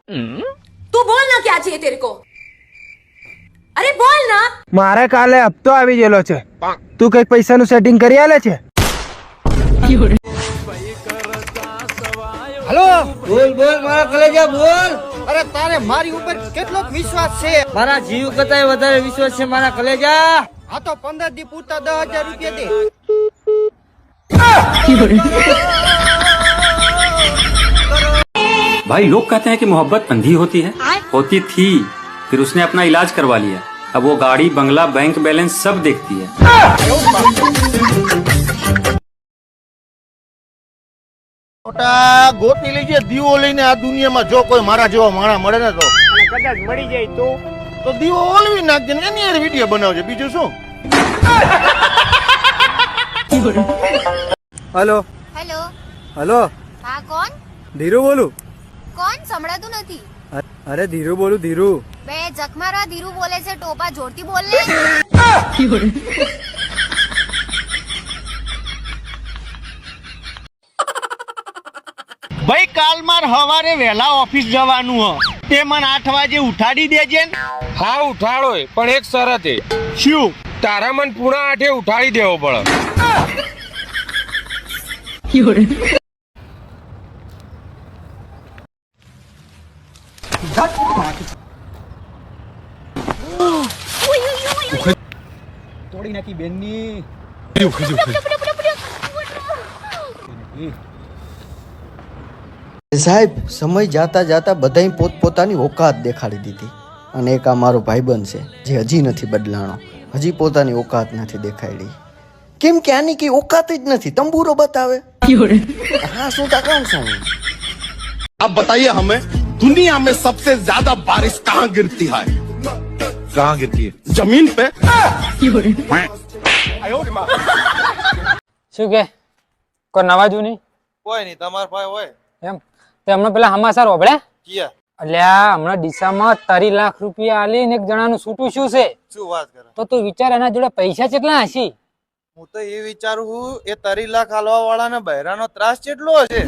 तू बोल ना क्या चाहिए तेरे को अरे बोल ना મારે કાલે હપ્તો આવી ગયેલો છે તું કઈક પૈસાનું સેટિંગ કરી આલે છે हेलो बोल बोल मारा कलेजा बोल अरे तारे मारी ऊपर કેટલો વિશ્વાસ છે મારા જીવ કરતા વધારે વિશ્વાસ છે મારા કલેજા આ તો 15 દી પૂરતા 10000 રૂપિયા દે भाई लोग कहते हैं कि मोहब्बत अंधी होती है होती थी फिर उसने अपना इलाज करवा लिया अब वो गाड़ी बंगला बैंक बैलेंस सब देखती है મોટા ગોતી લેજે દીવો લઈને આ દુનિયામાં જો કોઈ મારા જેવો માણા મળે ને તો કદાચ મળી જાય તો દીવો ઓલવી નાખજે ને એની યાર વિડિયો બનાવજે બીજું શું हेलो हेलो हेलो हाँ कौन धीरू बोलूं कौन संभળાતું નથી अरे धीरू बोलूं धीरू બે જખમારા ધીરુ બોલે છે ટોપા જોરથી બોલ ને ભાઈ કાલ માર હવારે વહેલા ઓફિસ જવાનું હ તે મને 8 વાગે ઉઠાડી દેજે ને હા ઉઠાડો પણ એક શરત હે શું તારા મન પૂરા 8 ઉઠાડી દેવો પડે તોડી નાખી બેનની સાહેબ સમય જાતા જાતા બધાય પોતપોતાની ઓકાત દેખાડી દીધી અને એક આ મારો ભાઈબંધ છે જે હજી નથી બદલાણો હજી પોતાની ઓકાત નથી દેખાડી કેમ કે આની કઈ ઓકાત જ નથી તંબુરો બતાવે હા શું તા કહું છું अब बताइए हमें दुनिया में सबसे ज्यादा बारिश कहाँ गिरती है कहाँ गिरती है जमीन पे શું કે કોઈ નવા જૂની કોઈ નહીં તમાર ભાઈ હોય એમ તે હમણાં પેલા હમાસર હોભળ્યા કિયા એટલે આ હમણાં ડીસામાં 30 લાખ રૂપિયા આલીને એક જણાનું છૂટું શું છે શું વાત કરે તો તું વિચાર એના જોડે પૈસા કેટલા હશે હું તો એ વિચારું છું એ 30 લાખ હાલવા વાળાને બહેરાનો ત્રાસ કેટલો હશે